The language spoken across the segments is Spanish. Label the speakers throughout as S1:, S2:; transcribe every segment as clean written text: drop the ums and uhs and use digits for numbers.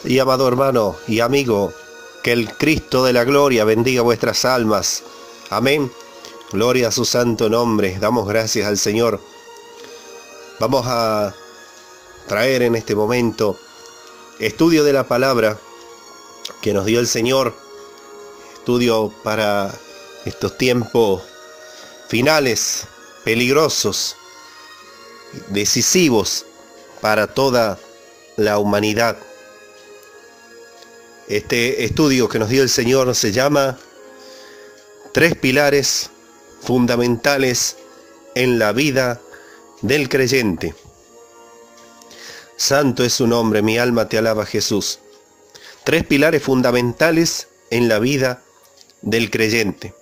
S1: Y amado hermano y amigo, que el Cristo de la gloria bendiga vuestras almas. Amén. Gloria a su santo nombre. Damos gracias al Señor. Vamos a traer en este momento estudio de la palabra que nos dio el Señor. Estudio para estos tiempos finales, peligrosos, decisivos para toda la humanidad. Este estudio que nos dio el Señor se llama Tres pilares fundamentales en la vida del creyente. Santo es su nombre, mi alma te alaba, Jesús. Tres pilares fundamentales en la vida del creyente.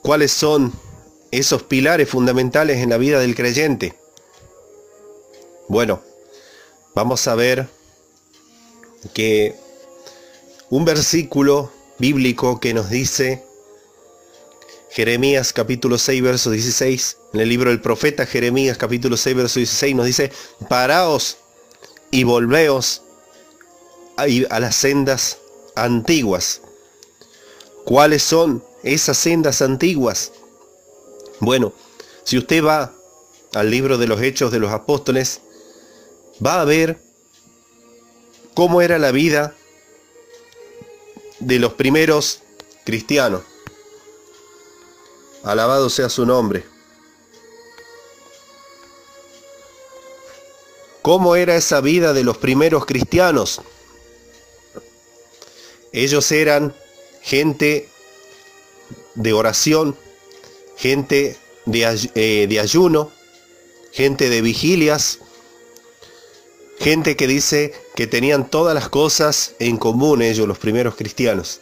S1: ¿Cuáles son esos pilares fundamentales en la vida del creyente? Bueno, vamos a ver que un versículo bíblico que nos dice Jeremías capítulo 6 verso 16, en el libro del profeta Jeremías capítulo 6 verso 16 nos dice: paraos y volveos a las sendas antiguas. ¿Cuáles son esas sendas antiguas? Bueno, si usted va al libro de los Hechos de los Apóstoles, va a ver cómo era la vida de los primeros cristianos. Alabado sea su nombre. ¿Cómo era esa vida de los primeros cristianos? Ellos eran gente de oración, gente de ayuno, gente de vigilias, gente que dice que tenían todas las cosas en común ellos, los primeros cristianos.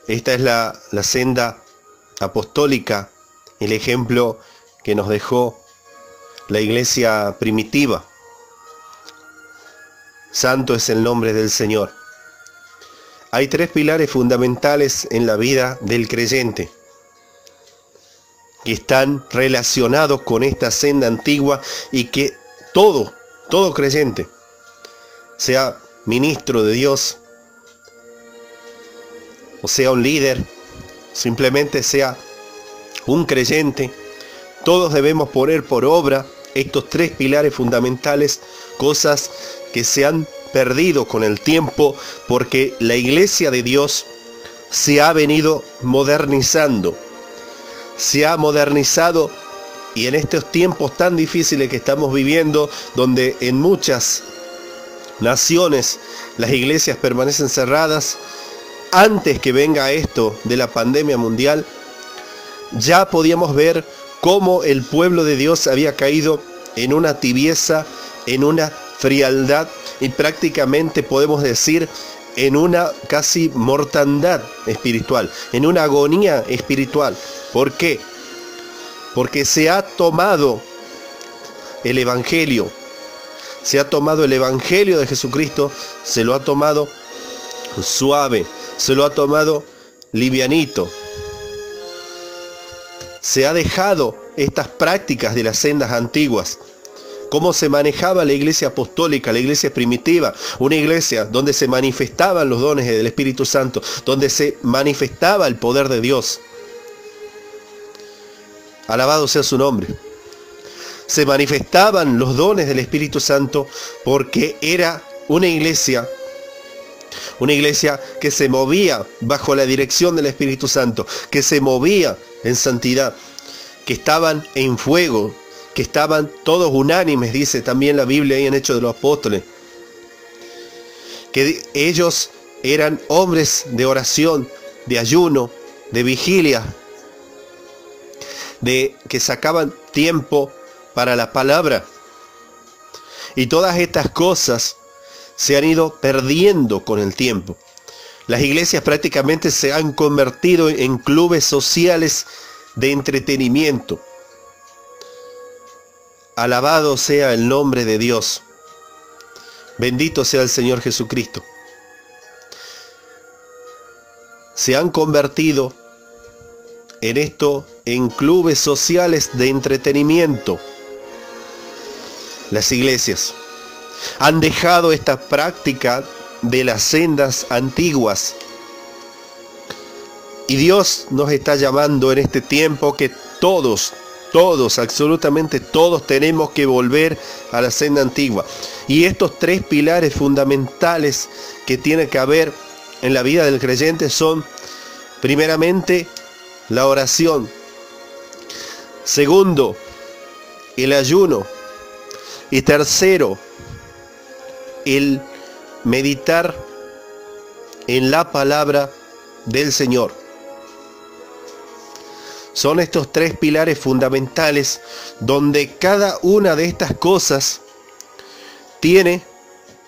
S1: Esta es la senda apostólica, el ejemplo que nos dejó la iglesia primitiva. Santo es el nombre del Señor. Hay tres pilares fundamentales en la vida del creyente que están relacionados con esta senda antigua y que todo creyente, sea ministro de Dios, o sea un líder, simplemente sea un creyente, todos debemos poner por obra estos tres pilares fundamentales, cosas que se han perdido con el tiempo, porque la iglesia de Dios se ha venido modernizando, se ha modernizado. Y en estos tiempos tan difíciles que estamos viviendo, donde en muchas naciones las iglesias permanecen cerradas, antes que venga esto de la pandemia mundial, ya podíamos ver cómo el pueblo de Dios había caído en una tibieza, en una frialdad y prácticamente podemos decir en una casi mortandad espiritual, en una agonía espiritual. ¿Por qué? Porque se ha tomado el Evangelio, de Jesucristo, se lo ha tomado suave, se lo ha tomado livianito. Se ha dejado estas prácticas de las sendas antiguas. Cómo se manejaba la iglesia apostólica, la iglesia primitiva, una iglesia donde se manifestaban los dones del Espíritu Santo, donde se manifestaba el poder de Dios. Alabado sea su nombre. Se manifestaban los dones del Espíritu Santo porque era una iglesia que se movía bajo la dirección del Espíritu Santo, que se movía en santidad, que estaban en fuego, que estaban todos unánimes, dice también la Biblia ahí en Hechos de los Apóstoles, que ellos eran hombres de oración, de ayuno, de vigilia, de que sacaban tiempo para la palabra. Y todas estas cosas se han ido perdiendo con el tiempo. Las iglesias prácticamente se han convertido en clubes sociales de entretenimiento. Alabado sea el nombre de Dios. Bendito sea el Señor Jesucristo. Se han convertido en esto, en clubes sociales de entretenimiento. las iglesias. Han dejado esta práctica de las sendas antiguas. Y Dios nos está llamando en este tiempo que todos, absolutamente todos tenemos que volver a la senda antigua. Y estos tres pilares fundamentales que tiene que haber en la vida del creyente son, primeramente, la oración. Segundo, el ayuno. Y tercero, el meditar en la palabra del Señor. Son estos tres pilares fundamentales donde cada una de estas cosas tiene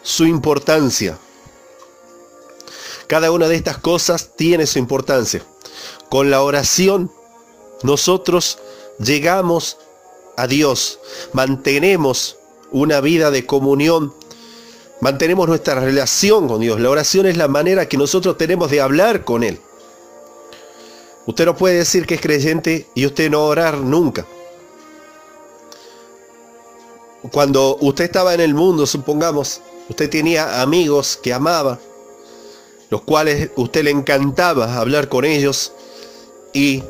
S1: su importancia. Cada una de estas cosas tiene su importancia. Con la oración nosotros llegamos a Dios, mantenemos una vida de comunión, mantenemos nuestra relación con Dios. La oración es la manera que nosotros tenemos de hablar con Él. Usted no puede decir que es creyente y usted no orar nunca. Cuando usted estaba en el mundo, supongamos, usted tenía amigos que amaba, los cuales usted le encantaba hablar con ellos y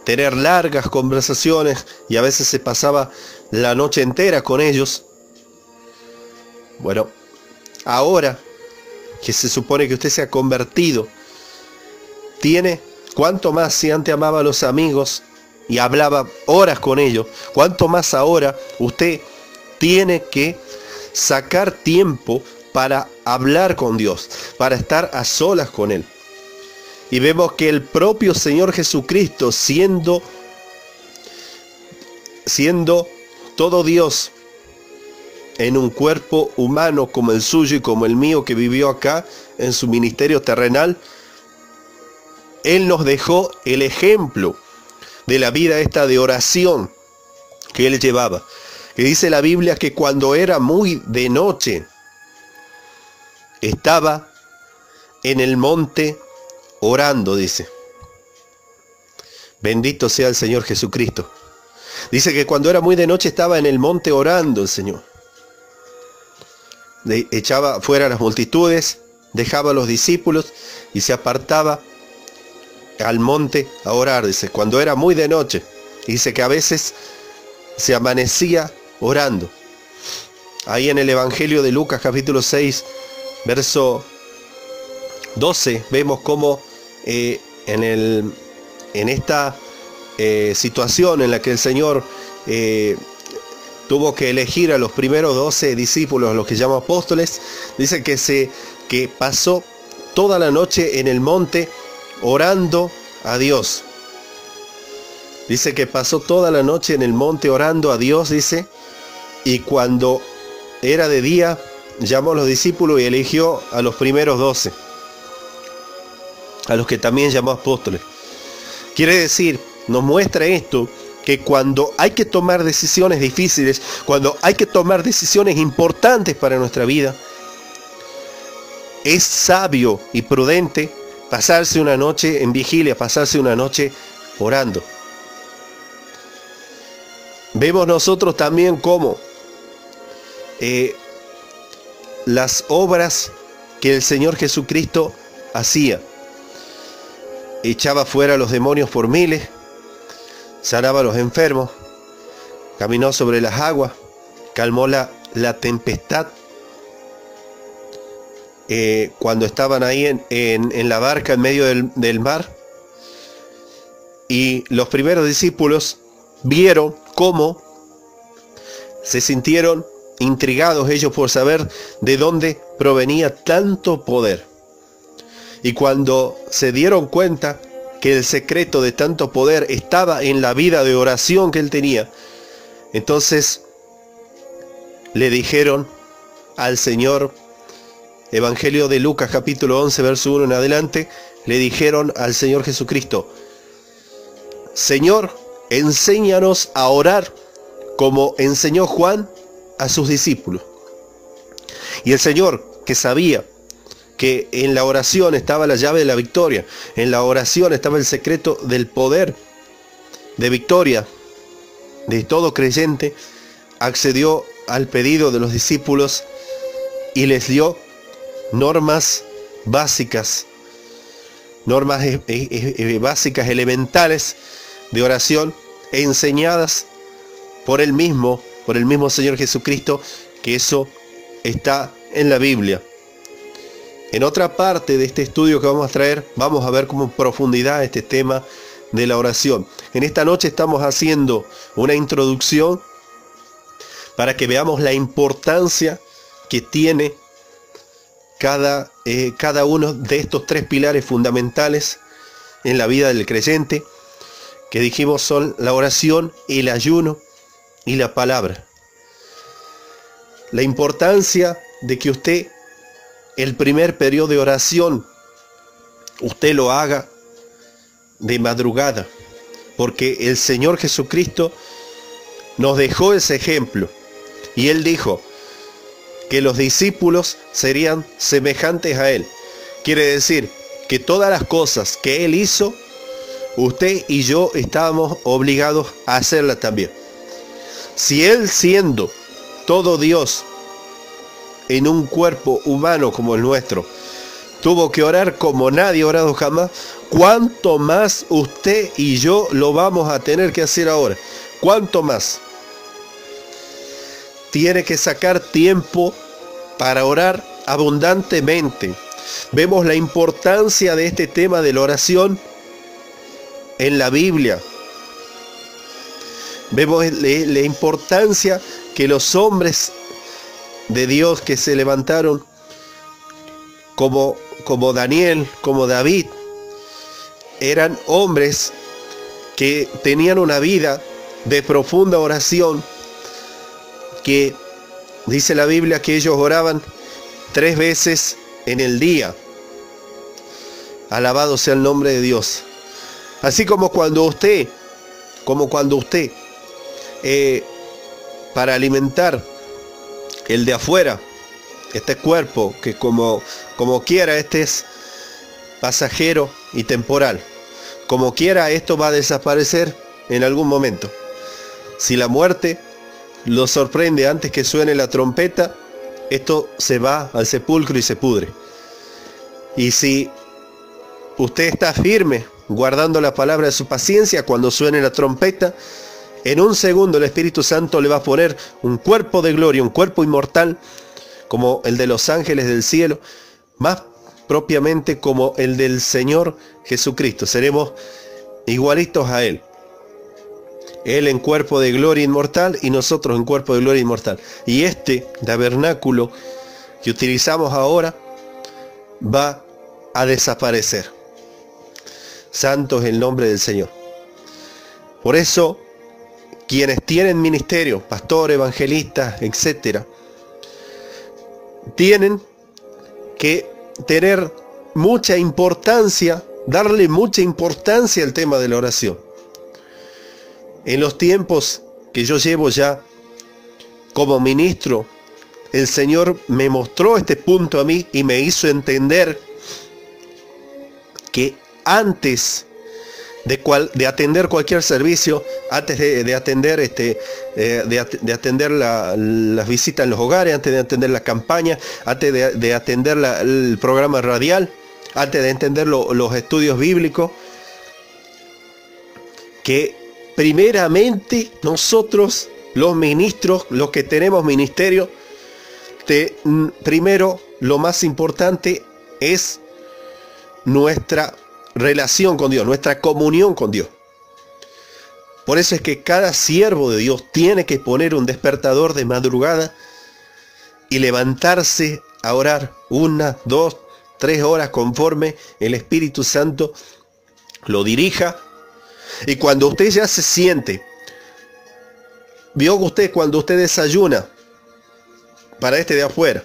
S1: tener largas conversaciones, y a veces se pasaba la noche entera con ellos. Bueno, ahora que se supone que usted se ha convertido, tiene, cuanto más si antes amaba a los amigos y hablaba horas con ellos, cuanto más ahora usted tiene que sacar tiempo para hablar con Dios, para estar a solas con Él. Y vemos que el propio Señor Jesucristo, siendo todo Dios en un cuerpo humano como el suyo y como el mío, que vivió acá en su ministerio terrenal, Él nos dejó el ejemplo de la vida esta de oración que Él llevaba. Que dice la Biblia que cuando era muy de noche, estaba en el monte orando, dice. Bendito sea el Señor Jesucristo. Dice que cuando era muy de noche estaba en el monte orando el Señor. Echaba fuera a las multitudes, dejaba a los discípulos y se apartaba al monte a orar, dice, cuando era muy de noche. Dice que a veces se amanecía orando. Ahí en el Evangelio de Lucas capítulo 6, verso 12, vemos cómo en esta situación en la que el Señor tuvo que elegir a los primeros 12 discípulos, los que llaman apóstoles, dice que pasó toda la noche en el monte orando a Dios. Dice que pasó toda la noche en el monte orando a Dios, dice, y cuando era de día llamó a los discípulos y eligió a los primeros 12, a los que también llamó apóstoles. Quiere decir, nos muestra esto, que cuando hay que tomar decisiones difíciles, cuando hay que tomar decisiones importantes para nuestra vida, es sabio y prudente pasarse una noche en vigilia, pasarse una noche orando. Vemos nosotros también cómo las obras que el Señor Jesucristo hacía. Echaba fuera a los demonios por miles, sanaba a los enfermos, caminó sobre las aguas, calmó la tempestad. Cuando estaban ahí en la barca en medio del mar, y los primeros discípulos vieron cómo se sintieron intrigados ellos por saber de dónde provenía tanto poder. Y cuando se dieron cuenta que el secreto de tanto poder estaba en la vida de oración que él tenía, entonces le dijeron al Señor, Evangelio de Lucas capítulo 11 verso 1 en adelante, le dijeron al Señor Jesucristo: Señor, enséñanos a orar como enseñó Juan a sus discípulos. Y el Señor, que sabía que en la oración estaba la llave de la victoria, en la oración estaba el secreto del poder de victoria de todo creyente, accedió al pedido de los discípulos y les dio normas básicas, básicas elementales de oración, enseñadas por el mismo Señor Jesucristo, que eso está en la Biblia. En otra parte de este estudio que vamos a traer, vamos a ver con profundidad este tema de la oración. En esta noche estamos haciendo una introducción para que veamos la importancia que tiene cada uno de estos tres pilares fundamentales en la vida del creyente, que dijimos son la oración, el ayuno y la palabra. La importancia de que usted, el primer periodo de oración, usted lo haga de madrugada, porque el Señor Jesucristo nos dejó ese ejemplo, y Él dijo que los discípulos serían semejantes a Él. Quiere decir que todas las cosas que Él hizo, usted y yo estábamos obligados a hacerlas también. Si Él, siendo todo Dios en un cuerpo humano como el nuestro, tuvo que orar como nadie ha orado jamás, ¿cuánto más usted y yo lo vamos a tener que hacer ahora? ¿Cuánto más? Tiene que sacar tiempo para orar abundantemente. Vemos la importancia de este tema de la oración en la Biblia. Vemos la importancia que los hombres de Dios que se levantaron, como Daniel, como David, eran hombres que tenían una vida de profunda oración, que dice la Biblia que ellos oraban 3 veces en el día. Alabado sea el nombre de Dios. Así como cuando usted, para alimentar el de afuera, este cuerpo, que como quiera este es pasajero y temporal, como quiera esto va a desaparecer en algún momento. Si la muerte lo sorprende antes que suene la trompeta, esto se va al sepulcro y se pudre. Y si usted está firme, guardando la palabra de su paciencia, cuando suene la trompeta, en un segundo el Espíritu Santo le va a poner un cuerpo de gloria, un cuerpo inmortal, como el de los ángeles del cielo, más propiamente como el del Señor Jesucristo. Seremos igualitos a Él. Él en cuerpo de gloria inmortal y nosotros en cuerpo de gloria inmortal. Y este tabernáculo que utilizamos ahora va a desaparecer. Santo es el nombre del Señor. Por eso, quienes tienen ministerio, pastor, evangelistas, etc., tienen que tener mucha importancia, darle mucha importancia al tema de la oración. En los tiempos que yo llevo ya como ministro, el Señor me mostró este punto a mí y me hizo entender que antes de atender cualquier servicio, antes de atender atender las visitas en los hogares, antes de atender la campaña, antes de atender el programa radial, antes de entender los estudios bíblicos, que primeramente nosotros, los ministros, los que tenemos ministerio, primero lo más importante es nuestra relación con Dios, nuestra comunión con Dios. Por eso es que cada siervo de Dios tiene que poner un despertador de madrugada y levantarse a orar 1, 2, 3 horas conforme el Espíritu Santo lo dirija. Y cuando usted ya se siente, vio usted cuando usted desayuna para este de afuera,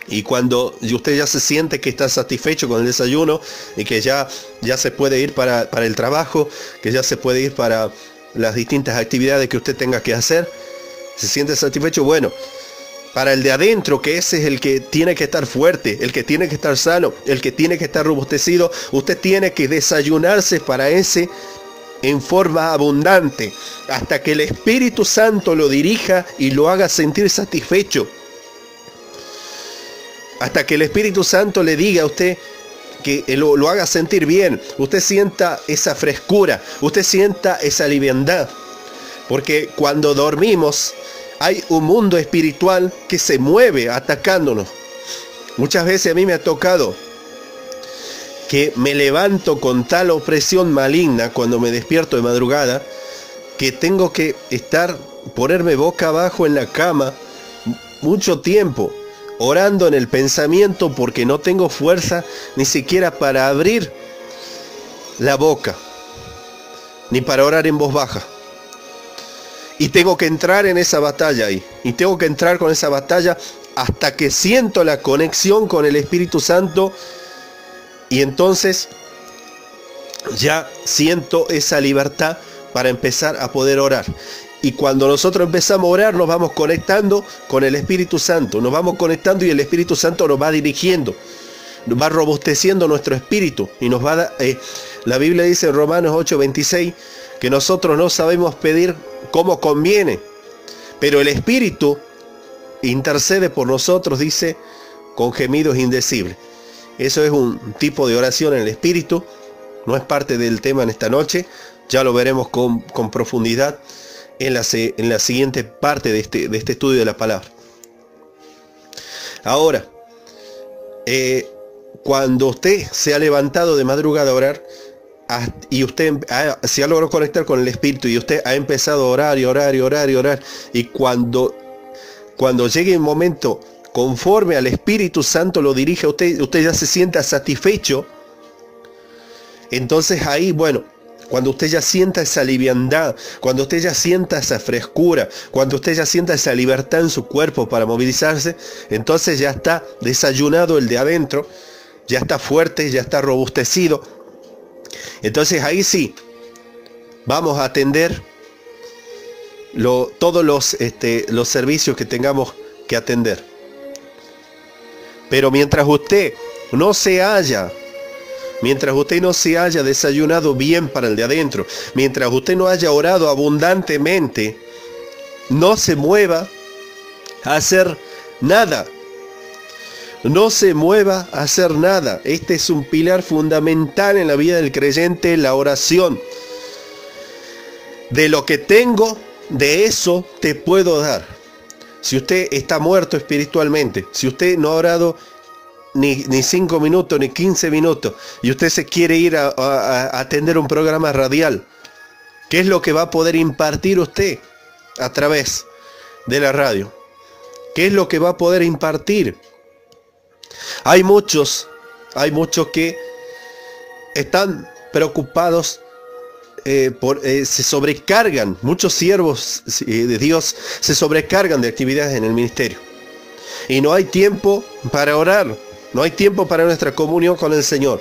S1: y cuando usted ya se siente que está satisfecho con el desayuno y que ya se puede ir para el trabajo, que ya se puede ir para las distintas actividades que usted tenga que hacer, se siente satisfecho, bueno, para el de adentro, que ese es el que tiene que estar fuerte, el que tiene que estar sano, el que tiene que estar robustecido, usted tiene que desayunarse para ese en forma abundante, hasta que el Espíritu Santo lo dirija y lo haga sentir satisfecho. Hasta que el Espíritu Santo le diga a usted que lo haga sentir bien. Usted sienta esa frescura, usted sienta esa liviandad. Porque cuando dormimos hay un mundo espiritual que se mueve atacándonos. Muchas veces a mí me ha tocado que me levanto con tal opresión maligna cuando me despierto de madrugada, que tengo que ponerme boca abajo en la cama mucho tiempo, orando en el pensamiento, porque no tengo fuerza ni siquiera para abrir la boca, ni para orar en voz baja. Y tengo que entrar en esa batalla ahí, y tengo que entrar con esa batalla hasta que siento la conexión con el Espíritu Santo. Y entonces ya siento esa libertad para empezar a poder orar. Y cuando nosotros empezamos a orar, nos vamos conectando con el Espíritu Santo. Nos vamos conectando y el Espíritu Santo nos va dirigiendo. Nos va robusteciendo nuestro espíritu. Y nos va la Biblia dice en Romanos 8:26 que nosotros no sabemos pedir como conviene. Pero el Espíritu intercede por nosotros, dice, con gemidos indecibles. Eso es un tipo de oración en el Espíritu, no es parte del tema en esta noche, ya lo veremos con profundidad en la siguiente parte de este estudio de la palabra. Ahora, cuando usted se ha levantado de madrugada a orar, y usted se ha logrado conectar con el Espíritu, y usted ha empezado a orar y orar y orar y orar, y cuando llegue un momento conforme al Espíritu Santo lo dirige a usted, usted ya se sienta satisfecho. Entonces ahí, bueno, cuando usted ya sienta esa liviandad, cuando usted ya sienta esa frescura, cuando usted ya sienta esa libertad en su cuerpo para movilizarse, entonces ya está desayunado el de adentro, ya está fuerte, ya está robustecido. Entonces ahí sí, vamos a atender todos los servicios que tengamos que atender. Pero mientras usted no se haya desayunado bien para el de adentro, mientras usted no haya orado abundantemente, no se mueva a hacer nada. No se mueva a hacer nada. Este es un pilar fundamental en la vida del creyente, la oración. De lo que tengo, de eso te puedo dar. Si usted está muerto espiritualmente, si usted no ha orado ni 5 minutos, ni 15 minutos, y usted se quiere ir a atender un programa radial, ¿qué es lo que va a poder impartir usted a través de la radio? ¿Qué es lo que va a poder impartir? Hay muchos que están preocupados, se sobrecargan, muchos siervos de Dios se sobrecargan de actividades en el ministerio. Y no hay tiempo para orar, no hay tiempo para nuestra comunión con el Señor.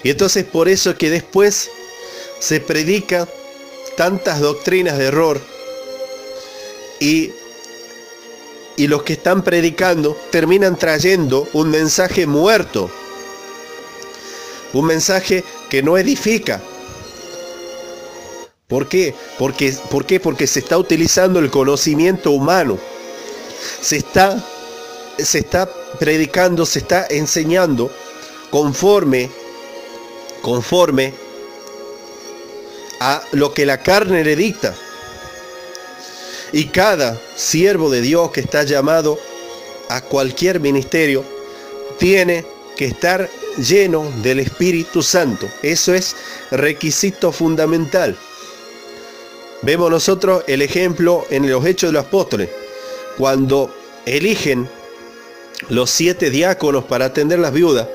S1: Y entonces por eso es que después se predica tantas doctrinas de error, y los que están predicando terminan trayendo un mensaje muerto, un mensaje que no edifica. ¿Por qué? Porque se está utilizando el conocimiento humano. Se está predicando, se está enseñando conforme a lo que la carne le dicta. Y cada siervo de Dios que está llamado a cualquier ministerio tiene que estar lleno del Espíritu Santo. Eso es requisito fundamental. Vemos nosotros el ejemplo en los Hechos de los Apóstoles, cuando eligen los 7 diáconos para atender las viudas,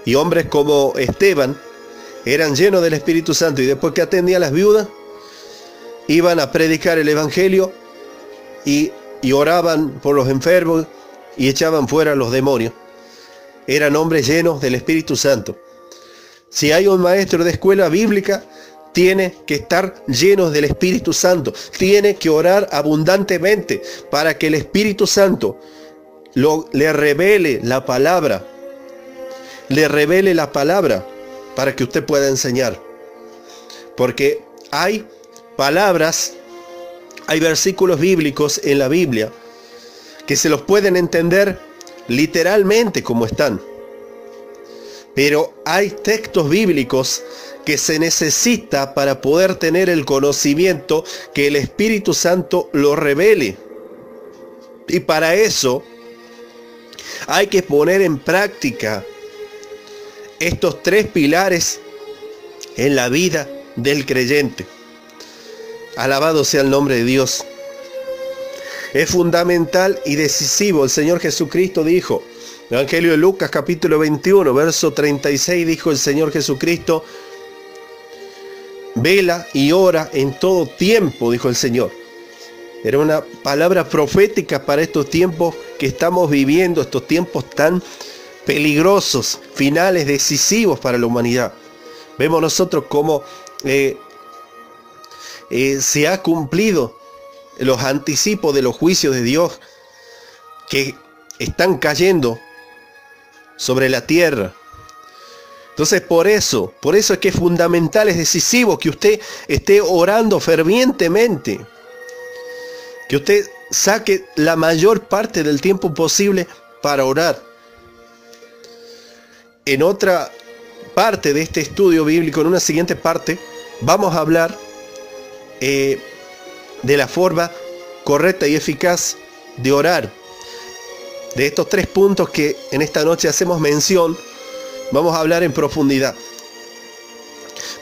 S1: y hombres como Esteban eran llenos del Espíritu Santo, y después que atendían a las viudas, iban a predicar el Evangelio y oraban por los enfermos y echaban fuera los demonios. Eran hombres llenos del Espíritu Santo. Si hay un maestro de escuela bíblica, tiene que estar lleno del Espíritu Santo. Tiene que orar abundantemente para que el Espíritu Santo le revele la palabra. Le revele la palabra para que usted pueda enseñar. Porque hay palabras, hay versículos bíblicos en la Biblia que se los pueden entender literalmente como están. Pero hay textos bíblicos que se necesita para poder tener el conocimiento, que el Espíritu Santo lo revele. Y para eso hay que poner en práctica estos tres pilares en la vida del creyente. Alabado sea el nombre de Dios. Es fundamental y decisivo. El Señor Jesucristo dijo, Evangelio de Lucas capítulo 21, verso 36, dijo el Señor Jesucristo: vela y ora en todo tiempo, dijo el Señor. Era una palabra profética para estos tiempos que estamos viviendo, estos tiempos tan peligrosos, finales decisivos para la humanidad. Vemos nosotros cómo se ha cumplido los anticipos de los juicios de Dios que están cayendo sobre la tierra. Entonces por eso es que es fundamental, es decisivo que usted esté orando fervientemente, que usted saque la mayor parte del tiempo posible para orar. En otra parte de este estudio bíblico, en una siguiente parte, vamos a hablar de la forma correcta y eficaz de orar. De estos tres puntos que en esta noche hacemos mención, vamos a hablar en profundidad.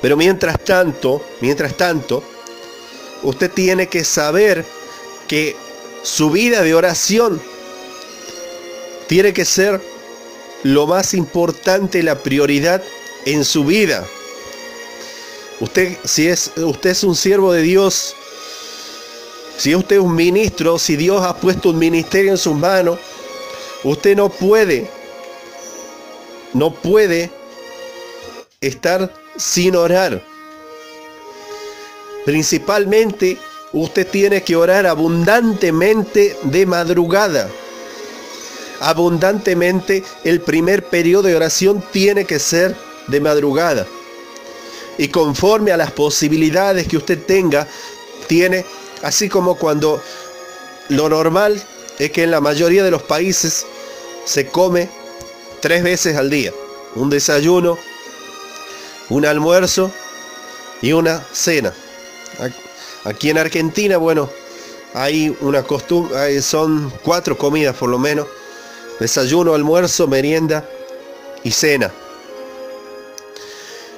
S1: Pero mientras tanto, usted tiene que saber que su vida de oración tiene que ser lo más importante, la prioridad en su vida. Usted es un siervo de Dios, si usted es un ministro, si Dios ha puesto un ministerio en sus manos, usted no puede estar sin orar. Principalmente, usted tiene que orar abundantemente de madrugada. Abundantemente, el primer periodo de oración tiene que ser de madrugada. Y conforme a las posibilidades que usted tenga, tiene, así como cuando lo normal es que en la mayoría de los países se come 3 veces al día. Un desayuno, un almuerzo y una cena. Aquí en Argentina, bueno, hay una costumbre, son 4 comidas por lo menos: desayuno, almuerzo, merienda y cena.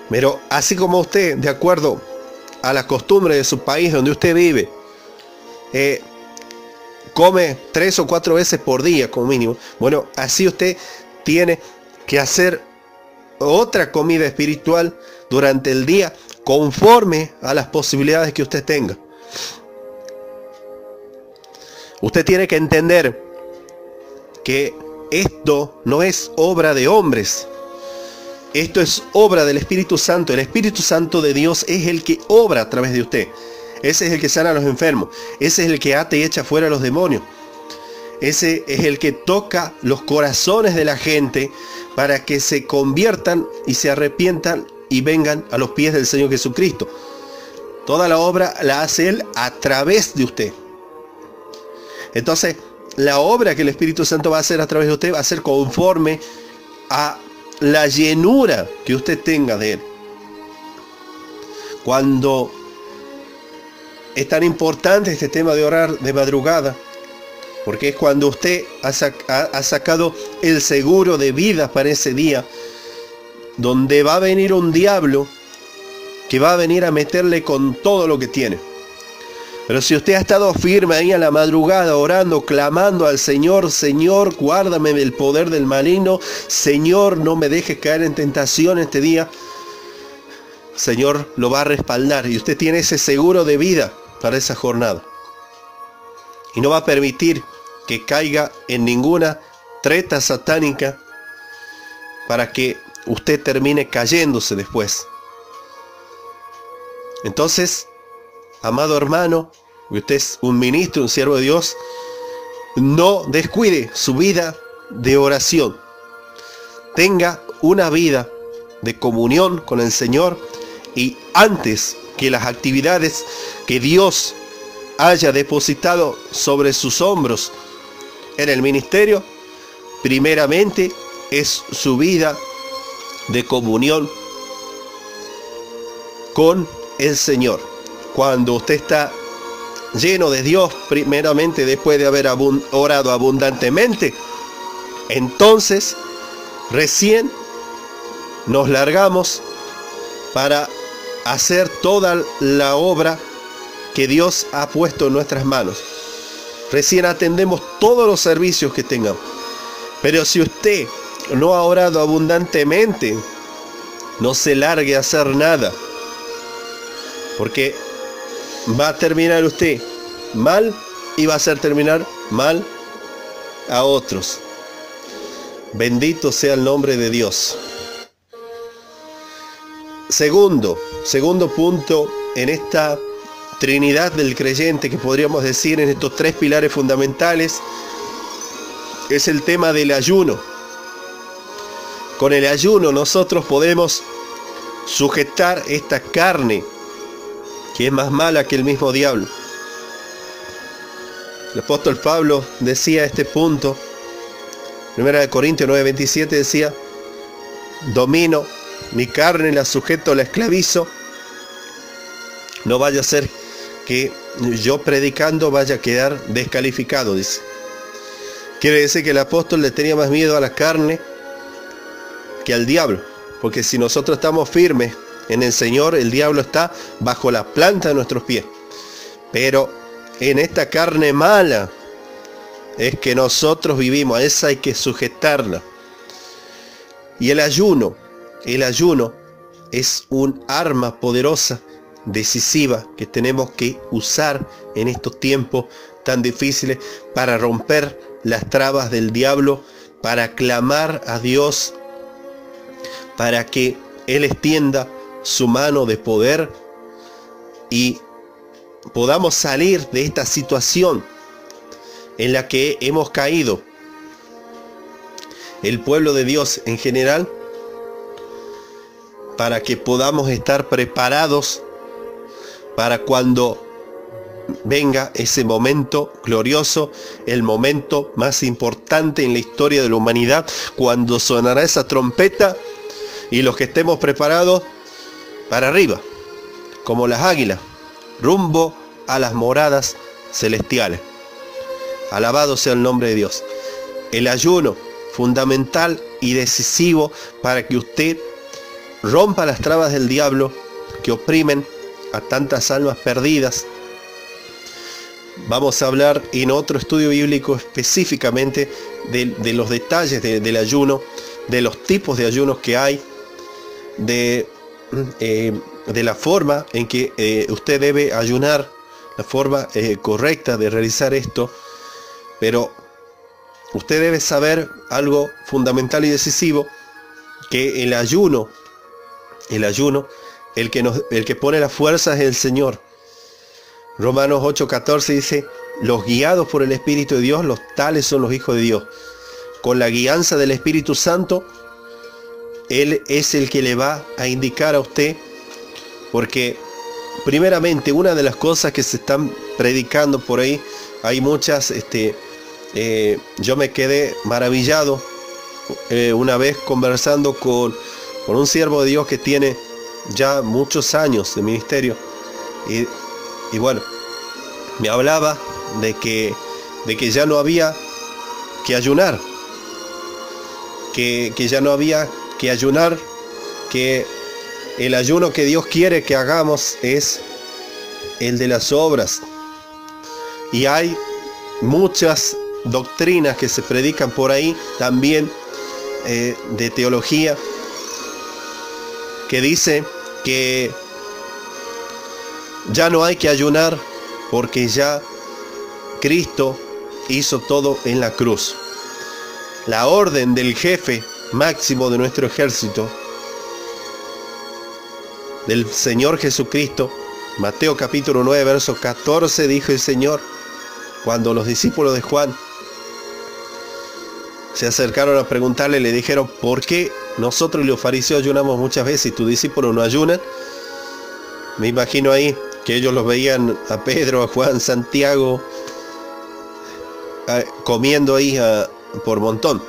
S1: Pero así como usted, de acuerdo a la costumbre de su país donde usted vive, come 3 o 4 veces por día como mínimo, bueno, así usted tiene que hacer otra comida espiritual durante el día conforme a las posibilidades que usted tenga. Usted tiene que entender que esto no es obra de hombres. Esto es obra del Espíritu Santo. El Espíritu Santo de Dios es el que obra a través de usted. Ese es el que sana a los enfermos. Ese es el que ata y echa fuera a los demonios. Ese es el que toca los corazones de la gente para que se conviertan y se arrepientan y vengan a los pies del Señor Jesucristo. Toda la obra la hace Él a través de usted. Entonces, la obra que el Espíritu Santo va a hacer a través de usted va a ser conforme a la llenura que usted tenga de Él. Cuando es tan importante este tema de orar de madrugada, porque es cuando usted ha sacado el seguro de vida para ese día, donde va a venir un diablo que va a venir a meterle con todo lo que tiene. Pero si usted ha estado firme ahí a la madrugada, orando, clamando al Señor: Señor, guárdame del poder del maligno, Señor, no me dejes caer en tentación este día, Señor lo va a respaldar, y usted tiene ese seguro de vida para esa jornada. Y no va a permitir que caiga en ninguna treta satánica para que usted termine cayéndose después. Entonces, amado hermano, usted es un ministro, un siervo de Dios, no descuide su vida de oración. Tenga una vida de comunión con el Señor, y antes que las actividades que Dios haya depositado sobre sus hombros en el ministerio, primeramente es su vida de comunión con el Señor. Cuando usted está lleno de Dios, primeramente después de haber orado abundantemente, entonces recién nos largamos para hacer toda la obra que Dios ha puesto en nuestras manos. Recién atendemos todos los servicios que tengamos. Pero si usted no ha orado abundantemente, no se largue a hacer nada, porque va a terminar usted mal y va a hacer terminar mal a otros. Bendito sea el nombre de Dios. Segundo punto en esta Trinidad del creyente, que podríamos decir en estos tres pilares fundamentales, es el tema del ayuno. Con el ayuno nosotros podemos sujetar esta carne que es más mala que el mismo diablo. El apóstol Pablo decía este punto, 1 Corintios 9:27 decía: domino mi carne, la sujeto, la esclavizo, no vaya a ser que yo predicando vaya a quedar descalificado, dice. Quiere decir que el apóstol le tenía más miedo a la carne que al diablo, porque si nosotros estamos firmes en el Señor, el diablo está bajo la planta de nuestros pies. Pero en esta carne mala es que nosotros vivimos, a esa hay que sujetarla. Y el ayuno es un arma poderosa, decisiva, que tenemos que usar en estos tiempos tan difíciles para romper las trabas del diablo, para clamar a Dios, para que Él extienda su mano de poder y podamos salir de esta situación en la que hemos caído el pueblo de Dios en general, para que podamos estar preparados para cuando venga ese momento glorioso, el momento más importante en la historia de la humanidad, cuando sonará esa trompeta y los que estemos preparados para arriba, como las águilas, rumbo a las moradas celestiales. Alabado sea el nombre de Dios. El ayuno, fundamental y decisivo para que usted rompa las trabas del diablo que oprimen a tantas almas perdidas. Vamos a hablar en otro estudio bíblico específicamente de los detalles del ayuno, de los tipos de ayunos que hay, de la forma en que usted debe ayunar, la forma correcta de realizar esto. Pero usted debe saber algo fundamental y decisivo, que el ayuno, el que pone las fuerzas es el Señor. Romanos 8:14 dice: los guiados por el Espíritu de Dios, los tales son los hijos de Dios. Con la guianza del Espíritu Santo, Él es el que le va a indicar a usted, porque primeramente una de las cosas que se están predicando por ahí, hay muchas, yo me quedé maravillado una vez conversando con un siervo de Dios que tiene ya muchos años de ministerio, y bueno, me hablaba de que ya no había que ayunar, que ya no había que ayunar, que el ayuno que Dios quiere que hagamos es el de las obras. Y hay muchas doctrinas que se predican por ahí también, de teología, que dice que ya no hay que ayunar porque ya Cristo hizo todo en la cruz. La orden del jefe máximo de nuestro ejército, del Señor Jesucristo, Mateo capítulo 9, verso 14, dijo el Señor, cuando los discípulos de Juan se acercaron a preguntarle, le dijeron: ¿por qué nosotros y los fariseos ayunamos muchas veces y tus discípulos no ayunan? Me imagino ahí que ellos los veían a Pedro, a Juan, Santiago, comiendo ahí por montón.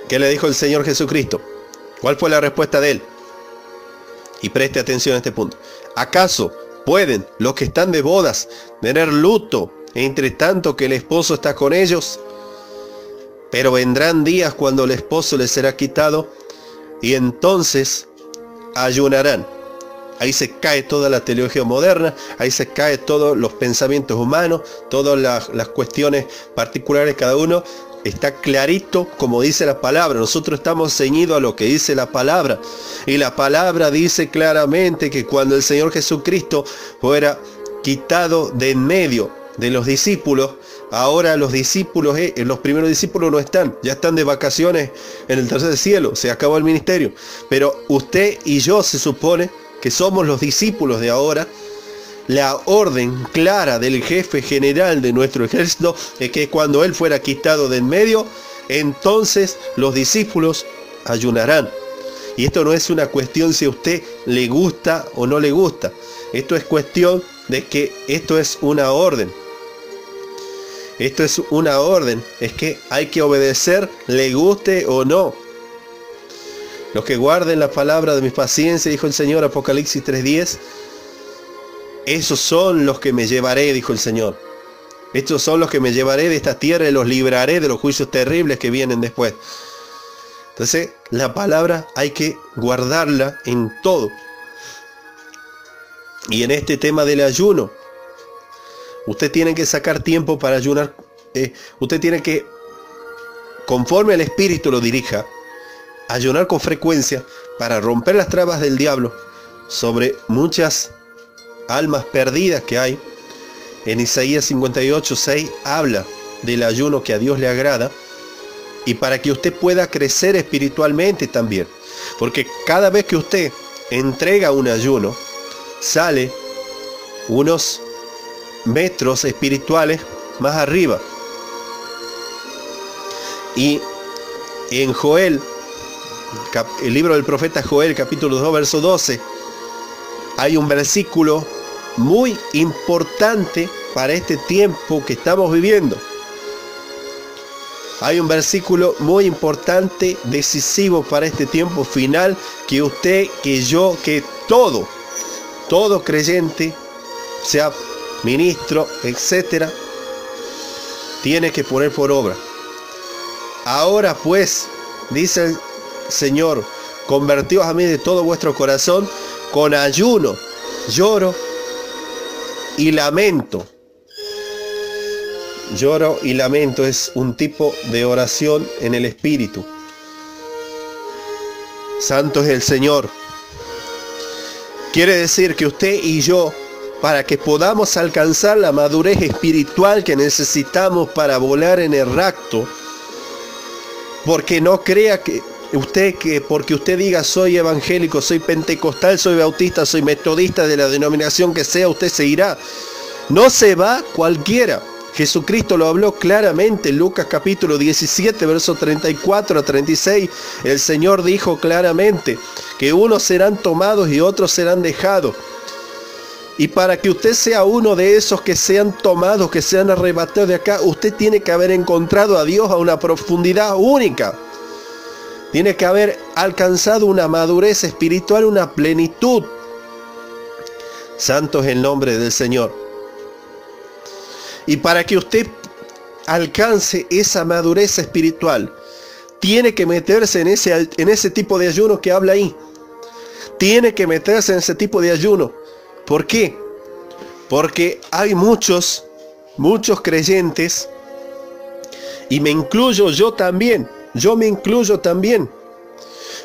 S1: ¿Qué le dijo el Señor Jesucristo? ¿Cuál fue la respuesta de él? Y preste atención a este punto. ¿Acaso pueden los que están de bodas tener luto entre tanto que el esposo está con ellos? Pero vendrán días cuando el esposo les será quitado y entonces ayunarán. Ahí se cae toda la teología moderna, ahí se cae todos los pensamientos humanos, todas las cuestiones particulares, cada uno está clarito como dice la palabra. Nosotros estamos ceñidos a lo que dice la palabra, y la palabra dice claramente que cuando el Señor Jesucristo fuera quitado de en medio de los discípulos, ahora los discípulos, los primeros discípulos no están, ya están de vacaciones en el tercer cielo, se acabó el ministerio, pero usted y yo se supone que somos los discípulos de ahora. La orden clara del jefe general de nuestro ejército es que cuando él fuera quitado de en medio, entonces los discípulos ayunarán. Y esto no es una cuestión si a usted le gusta o no le gusta. Esto es cuestión de que esto es una orden. Esto es una orden. Es que hay que obedecer, le guste o no. Los que guarden la palabra de mi paciencia, dijo el Señor, Apocalipsis 3:10, esos son los que me llevaré, dijo el Señor. Estos son los que me llevaré de esta tierra y los libraré de los juicios terribles que vienen después. Entonces, la palabra hay que guardarla en todo. Y en este tema del ayuno, usted tiene que sacar tiempo para ayunar. Usted tiene que, conforme el Espíritu lo dirija, ayunar con frecuencia para romper las trabas del diablo sobre muchas almas perdidas que hay. En Isaías 58:6 habla del ayuno que a Dios le agrada, y para que usted pueda crecer espiritualmente también, porque cada vez que usted entrega un ayuno, sale unos metros espirituales más arriba. Y en Joel, el libro del profeta Joel, capítulo 2, verso 12, hay un versículo muy importante para este tiempo que estamos viviendo. Hay un versículo muy importante, decisivo para este tiempo final, que usted, que yo, que todo creyente, sea ministro, etcétera, tiene que poner por obra. Ahora pues, dice el Señor, convertíos a mí de todo vuestro corazón, con ayuno, lloro y lamento. Lloro y lamento es un tipo de oración en el Espíritu. Santo es el Señor. Quiere decir que usted y yo, para que podamos alcanzar la madurez espiritual que necesitamos para volar en el rapto, porque no crea que porque usted diga soy evangélico, soy pentecostal, soy bautista, soy metodista, de la denominación que sea, usted se irá. No se va cualquiera. Jesucristo lo habló claramente en Lucas capítulo 17, versos 34 a 36. El Señor dijo claramente que unos serán tomados y otros serán dejados. Y para que usted sea uno de esos que sean tomados, que sean arrebatados de acá, usted tiene que haber encontrado a Dios a una profundidad única. Tiene que haber alcanzado una madurez espiritual, una plenitud. Santo es el nombre del Señor. Y para que usted alcance esa madurez espiritual, tiene que meterse en ese tipo de ayuno que habla ahí. Tiene que meterse en ese tipo de ayuno. ¿Por qué? Porque hay muchos creyentes, y me incluyo yo también. Yo me incluyo también.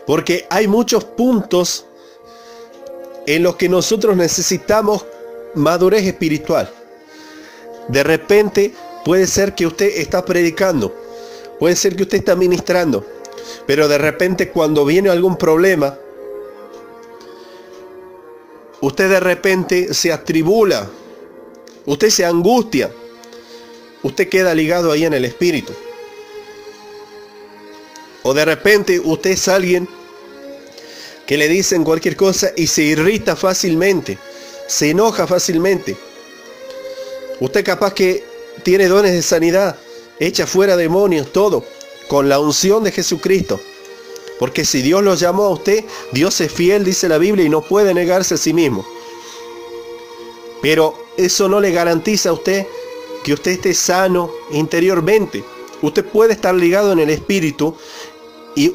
S1: Porque hay muchos puntos en los que nosotros necesitamos madurez espiritual. De repente puede ser que usted está predicando, puede ser que usted está ministrando, pero de repente cuando viene algún problema, usted de repente se atribula, usted se angustia, usted queda ligado ahí en el espíritu. O de repente usted es alguien que le dicen cualquier cosa y se irrita fácilmente, se enoja fácilmente. Usted capaz que tiene dones de sanidad, echa fuera demonios, todo, con la unción de Jesucristo. Porque si Dios lo llamó a usted, Dios es fiel, dice la Biblia, y no puede negarse a sí mismo. Pero eso no le garantiza a usted que usted esté sano interiormente. Usted puede estar ligado en el espíritu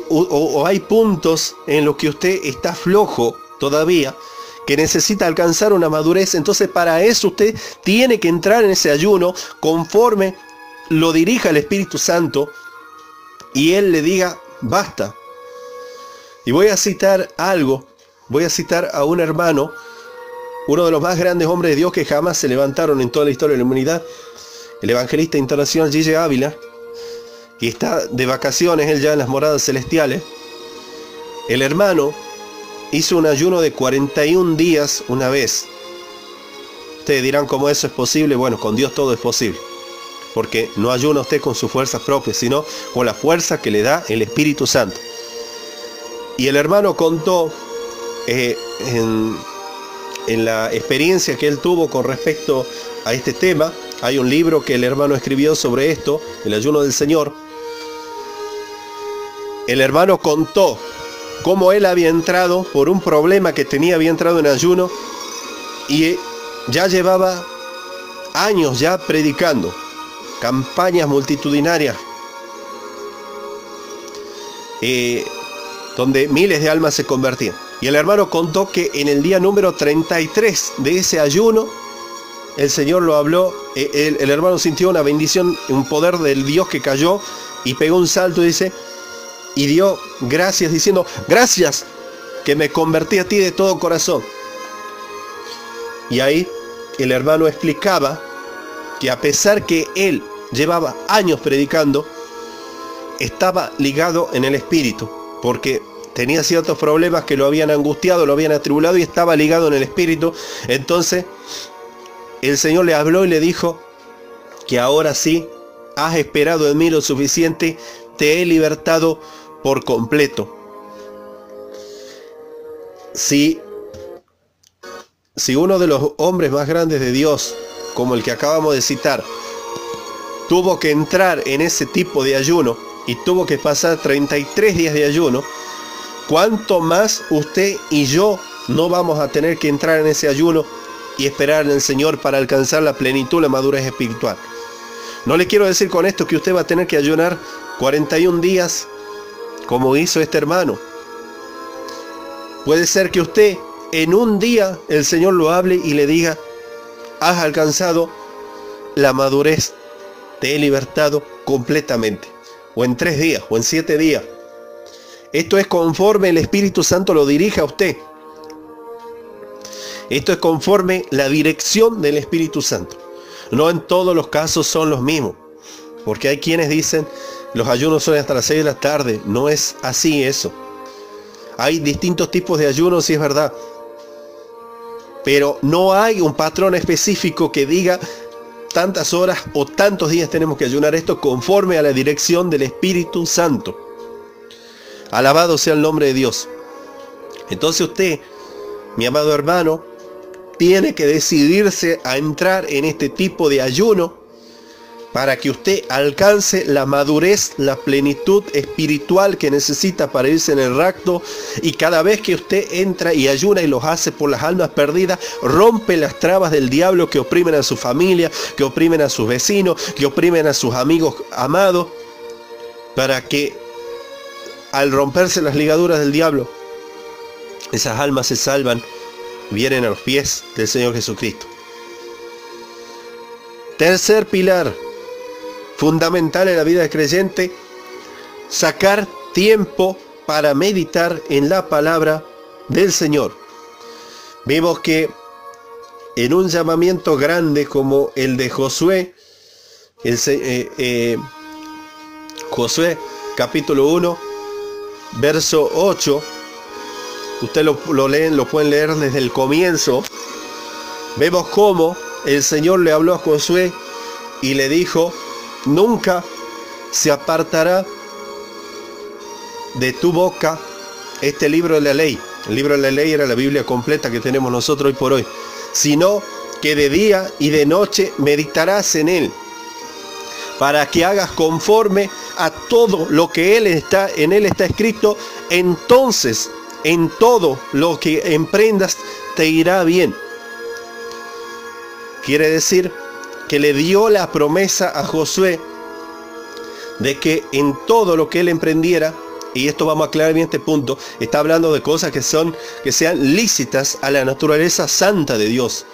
S1: o hay puntos en los que usted está flojo todavía, que necesita alcanzar una madurez. Entonces para eso usted tiene que entrar en ese ayuno conforme lo dirija el Espíritu Santo y Él le diga basta. Y voy a citar algo, voy a citar a un hermano, uno de los más grandes hombres de Dios que jamás se levantaron en toda la historia de la humanidad, el evangelista internacional Gigi Ávila, y está de vacaciones él ya en las moradas celestiales. El hermano hizo un ayuno de 41 días una vez. Ustedes dirán cómo eso es posible. Bueno, con Dios todo es posible, porque no ayuna usted con sus fuerzas propias, sino con la fuerza que le da el Espíritu Santo. Y el hermano contó en la experiencia que él tuvo con respecto a este tema. Hay un libro que el hermano escribió sobre esto, el ayuno del Señor. El hermano contó cómo él había entrado por un problema que tenía, había entrado en ayuno y ya llevaba años ya predicando, campañas multitudinarias, donde miles de almas se convertían. Y el hermano contó que en el día número 33 de ese ayuno, el Señor lo habló, el hermano sintió una bendición, un poder del Dios que cayó y pegó un salto y dice, y dio gracias diciendo, gracias que me convertí a ti de todo corazón. Y ahí el hermano explicaba que a pesar que él llevaba años predicando, estaba ligado en el espíritu, porque tenía ciertos problemas que lo habían angustiado, lo habían atribulado y estaba ligado en el espíritu. Entonces el Señor le habló y le dijo que ahora sí has esperado en mí lo suficiente, te he libertado por completo. Si uno de los hombres más grandes de Dios, como el que acabamos de citar, tuvo que entrar en ese tipo de ayuno y tuvo que pasar 33 días de ayuno, ¿cuánto más usted y yo no vamos a tener que entrar en ese ayuno y esperar en el Señor para alcanzar la plenitud, la madurez espiritual? No le quiero decir con esto que usted va a tener que ayunar 41 días como hizo este hermano. Puede ser que usted en un día el Señor lo hable y le diga, has alcanzado la madurez, te he libertado completamente. O en 3 días, o en 7 días. Esto es conforme el Espíritu Santo lo dirija a usted. Esto es conforme la dirección del Espíritu Santo. No en todos los casos son los mismos. Porque hay quienes dicen, los ayunos son hasta las 6 de la tarde. No es así eso. Hay distintos tipos de ayunos, sí es verdad. Pero no hay un patrón específico que diga tantas horas o tantos días tenemos que ayunar. Esto conforme a la dirección del Espíritu Santo. Alabado sea el nombre de Dios. Entonces usted, mi amado hermano, tiene que decidirse a entrar en este tipo de ayuno para que usted alcance la madurez, la plenitud espiritual que necesita para irse en el rapto. Y cada vez que usted entra y ayuna y los hace por las almas perdidas, rompe las trabas del diablo que oprimen a su familia, que oprimen a sus vecinos, que oprimen a sus amigos amados, para que al romperse las ligaduras del diablo, esas almas se salvan, vienen a los pies del Señor Jesucristo. Tercer pilar fundamental en la vida del creyente: sacar tiempo para meditar en la palabra del Señor. Vemos que en un llamamiento grande como el de Josué, Josué capítulo 1, verso 8, usted lo leen, lo pueden leer desde el comienzo. Vemos cómo el Señor le habló a Josué y le dijo: nunca se apartará de tu boca este libro de la ley, El libro de la ley era la Biblia completa que tenemos nosotros hoy por hoy. Sino que de día y de noche meditarás en él, para que hagas conforme a todo lo que en él está escrito. Entonces, en todo lo que emprendas te irá bien. Quiere decir que le dio la promesa a Josué de que en todo lo que él emprendiera, y esto vamos a aclarar bien este punto, está hablando de cosas que sean lícitas a la naturaleza santa de Dios.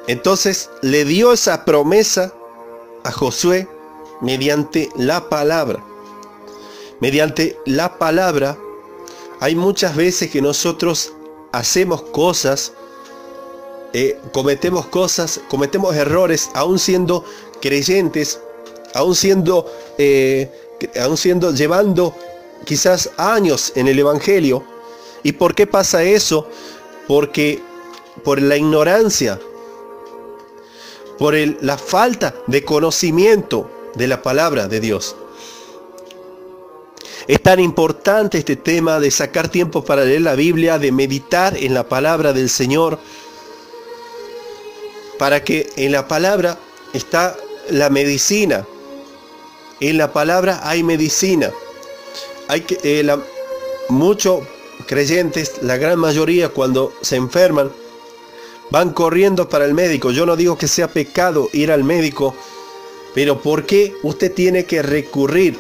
S1: Entonces le dio esa promesa a Josué mediante la palabra. Mediante la palabra hay muchas veces que nosotros hacemos cosas, cometemos errores, aún siendo creyentes, aún llevando quizás años en el Evangelio. ¿Y por qué pasa eso? Porque por la ignorancia, por la falta de conocimiento de la palabra de Dios. Es tan importante este tema de sacar tiempo para leer la Biblia, de meditar en la palabra del Señor, para que en la palabra está la medicina. En la palabra hay medicina. Muchos creyentes, la gran mayoría, cuando se enferman, van corriendo para el médico. Yo no digo que sea pecado ir al médico, pero ¿por qué usted tiene que recurrir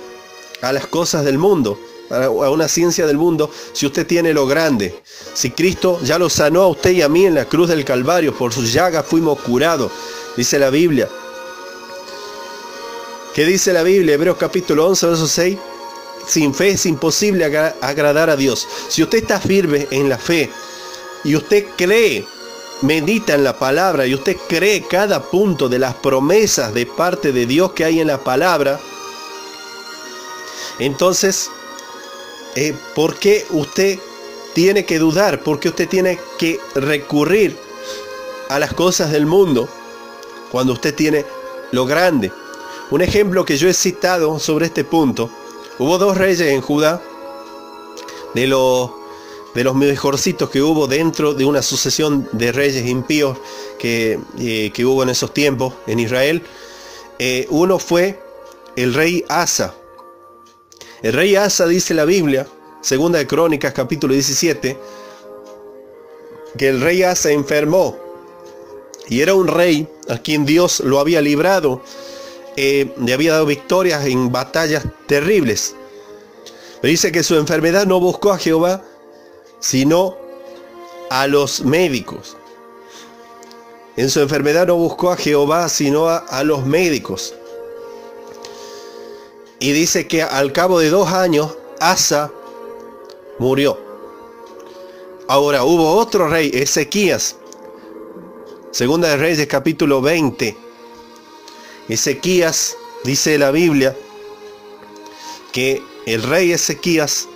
S1: a las cosas del mundo, a una ciencia del mundo, si usted tiene lo grande? Si Cristo ya lo sanó a usted y a mí en la cruz del Calvario, por sus llagas fuimos curados, dice la Biblia. ¿Qué dice la Biblia? Hebreos capítulo 11, verso 6. Sin fe es imposible agradar a Dios. Si usted está firme en la fe y usted cree, medita en la palabra y usted cree cada punto de las promesas de parte de Dios que hay en la palabra, entonces, ¿por qué usted tiene que dudar? ¿Por qué usted tiene que recurrir a las cosas del mundo cuando usted tiene lo grande? Un ejemplo que yo he citado sobre este punto: hubo dos reyes en Judá, de los mejorcitos que hubo dentro de una sucesión de reyes impíos que hubo en esos tiempos en Israel. Uno fue el rey Asa. El rey Asa, dice la Biblia, segunda de Crónicas capítulo 17, que el rey Asa enfermó, y era un rey a quien Dios lo había librado, le había dado victorias en batallas terribles. Pero dice que su enfermedad no buscó a Jehová, sino a los médicos. En su enfermedad no buscó a Jehová, sino a los médicos. Y dice que al cabo de 2 años, Asa murió. Ahora hubo otro rey, Ezequías. Segunda de Reyes, capítulo 20. Ezequías, dice la Biblia, que el rey Ezequías,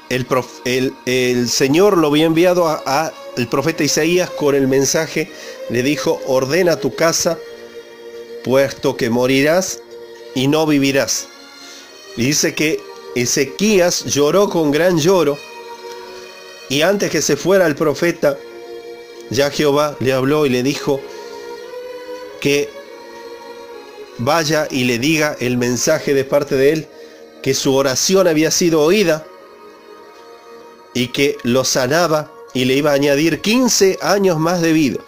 S1: el Señor lo había enviado al profeta Isaías con el mensaje, le dijo: ordena tu casa, puesto que morirás y no vivirás. Y dice que Ezequías lloró con gran lloro, y antes que se fuera el profeta, ya Jehová le habló y le dijo que vaya y le diga el mensaje de parte de él, que su oración había sido oída y que lo sanaba y le iba a añadir 15 años más de vida.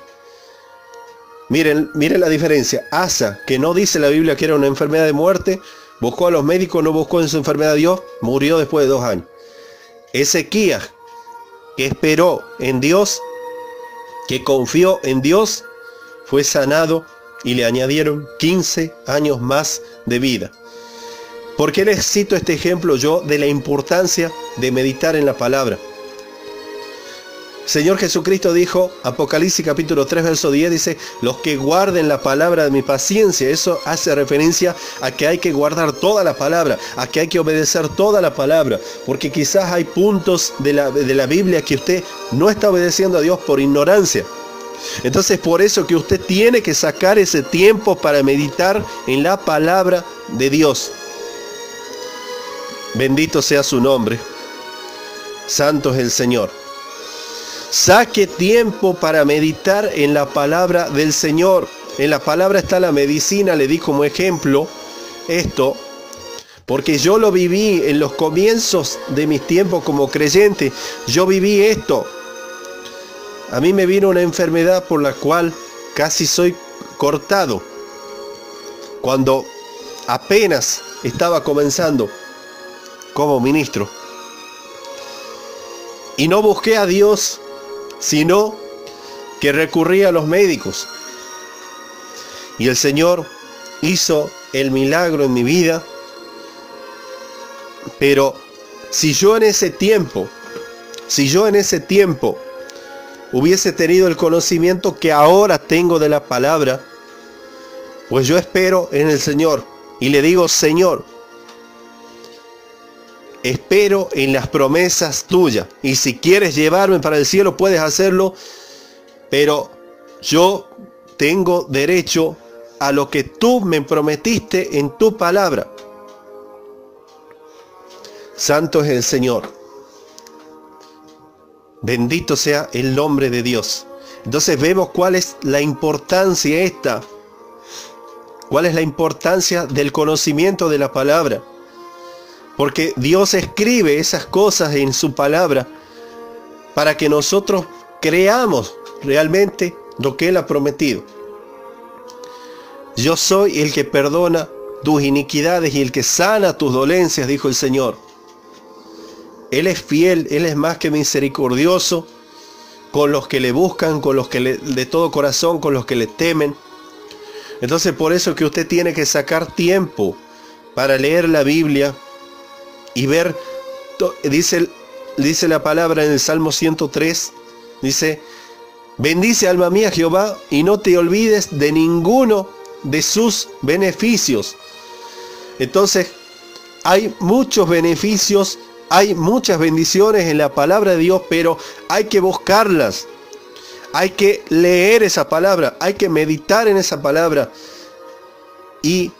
S1: Miren la diferencia. Asa, que no dice la Biblia que era una enfermedad de muerte, buscó a los médicos, no buscó en su enfermedad a Dios, murió después de 2 años. Ezequías, que esperó en Dios, que confió en Dios, fue sanado y le añadieron 15 años más de vida. ¿Por qué les cito este ejemplo yo de la importancia de meditar en la palabra? Señor Jesucristo dijo, Apocalipsis capítulo 3 verso 10, dice: los que guarden la palabra de mi paciencia. Eso hace referencia a que hay que guardar toda la palabra, a que hay que obedecer toda la palabra, porque quizás hay puntos de la Biblia que usted no está obedeciendo a Dios por ignorancia. Entonces, por eso que usted tiene que sacar ese tiempo para meditar en la palabra de Dios. Bendito sea su nombre. Santo es el Señor. Saque tiempo para meditar en la palabra del Señor. En la palabra está la medicina, le di como ejemplo esto, porque yo lo viví en los comienzos de mis tiempos como creyente. Yo viví esto. A mí me vino una enfermedad por la cual casi soy cortado. Cuando apenas estaba comenzando como ministro. Y no busqué a Dios, sino que recurrí a los médicos. Y el Señor hizo el milagro en mi vida. Pero si yo en ese tiempo hubiese tenido el conocimiento que ahora tengo de la palabra, pues yo espero en el Señor y le digo: Señor, espero en las promesas tuyas, y si quieres llevarme para el cielo puedes hacerlo, pero yo tengo derecho a lo que tú me prometiste en tu palabra. Santo es el Señor. Bendito sea el nombre de Dios. Entonces vemos cuál es la importancia esta. ¿Cuál es la importancia del conocimiento de la palabra? Porque Dios escribe esas cosas en su palabra para que nosotros creamos realmente lo que Él ha prometido. Yo soy el que perdona tus iniquidades y el que sana tus dolencias, dijo el Señor. Él es fiel, Él es más que misericordioso con los que le buscan, con los que de todo corazón, con los que le temen. Entonces por eso que usted tiene que sacar tiempo para leer la Biblia y ver, dice la palabra en el Salmo 103, dice: bendice alma mía Jehová y no te olvides de ninguno de sus beneficios. Entonces hay muchos beneficios, hay muchas bendiciones en la palabra de Dios, pero hay que buscarlas. Hay que leer esa palabra, hay que meditar en esa palabra y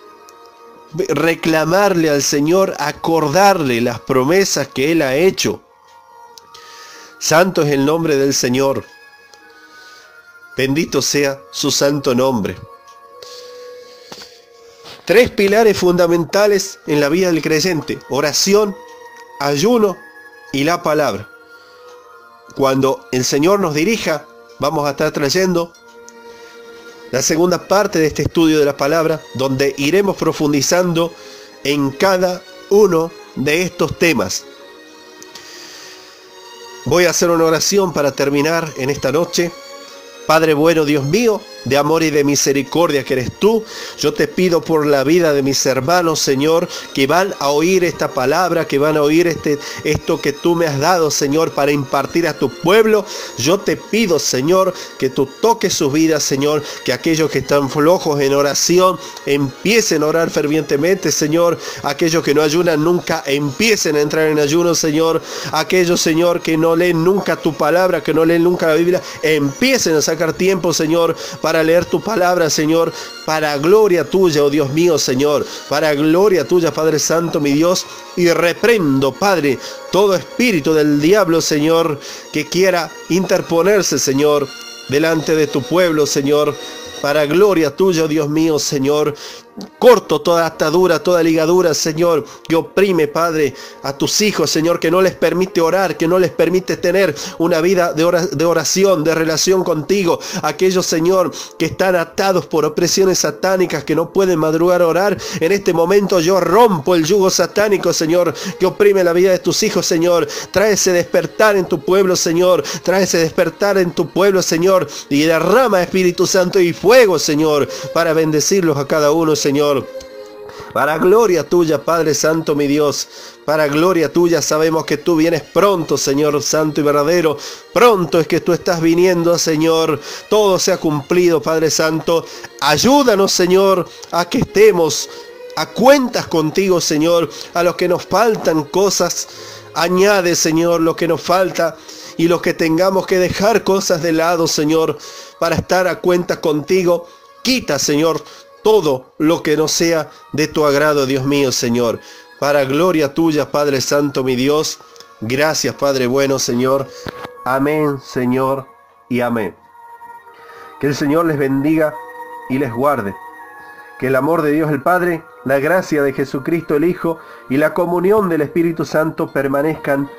S1: reclamarle al Señor, acordarle las promesas que Él ha hecho. Santo es el nombre del Señor. Bendito sea su santo nombre. 3 pilares fundamentales en la vida del creyente: oración, ayuno y la palabra. Cuando el Señor nos dirija, vamos a estar trayendo la segunda parte de este estudio de la palabra, donde iremos profundizando en cada uno de estos temas. Voy a hacer una oración para terminar en esta noche. Padre bueno, Dios mío, de amor y de misericordia que eres tú, yo te pido por la vida de mis hermanos, Señor, que van a oír esta palabra, que van a oír esto que tú me has dado, Señor, para impartir a tu pueblo. Yo te pido, Señor, que tú toques sus vidas, Señor, que aquellos que están flojos en oración empiecen a orar fervientemente, Señor. Aquellos que no ayunan nunca empiecen a entrar en ayuno, Señor. Aquellos, Señor, que no leen nunca tu palabra, que no leen nunca la Biblia, empiecen a sacar tiempo, Señor, para leer tu palabra, Señor, para gloria tuya, oh Dios mío, Señor, para gloria tuya, Padre Santo, mi Dios. Y reprendo, Padre, todo espíritu del diablo, Señor, que quiera interponerse, Señor, delante de tu pueblo, Señor, para gloria tuya, oh Dios mío, Señor. Corto toda atadura, toda ligadura, Señor, que oprime, Padre, a tus hijos, Señor, que no les permite orar, que no les permite tener una vida de oración, de relación contigo. Aquellos, Señor, que están atados por opresiones satánicas, que no pueden madrugar a orar. En este momento yo rompo el yugo satánico, Señor, que oprime la vida de tus hijos, Señor. Trae ese despertar en tu pueblo, Señor. Trae ese despertar en tu pueblo, Señor. Y derrama, Espíritu Santo, y fuego, Señor, para bendecirlos a cada uno, Señor. Para gloria tuya, Padre Santo, mi Dios, para gloria tuya. Sabemos que tú vienes pronto, Señor Santo y verdadero. Pronto es que tú estás viniendo, Señor. Todo se ha cumplido, Padre Santo. Ayúdanos, Señor, a que estemos a cuentas contigo, Señor. A los que nos faltan cosas, añade, Señor, lo que nos falta. Y los que tengamos que dejar cosas de lado, Señor, para estar a cuentas contigo, quita, Señor, todo lo que no sea de tu agrado, Dios mío, Señor. para gloria tuya, Padre Santo, mi Dios. Gracias, Padre bueno, Señor. Amén, Señor, y amén. Que el Señor les bendiga y les guarde. Que el amor de Dios el Padre, la gracia de Jesucristo el Hijo y la comunión del Espíritu Santo permanezcan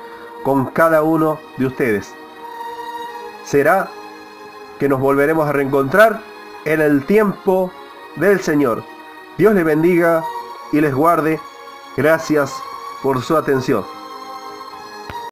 S1: con cada uno de ustedes. Será que nos volveremos a reencontrar en el tiempo del Señor. Dios les bendiga y les guarde. Gracias por su atención.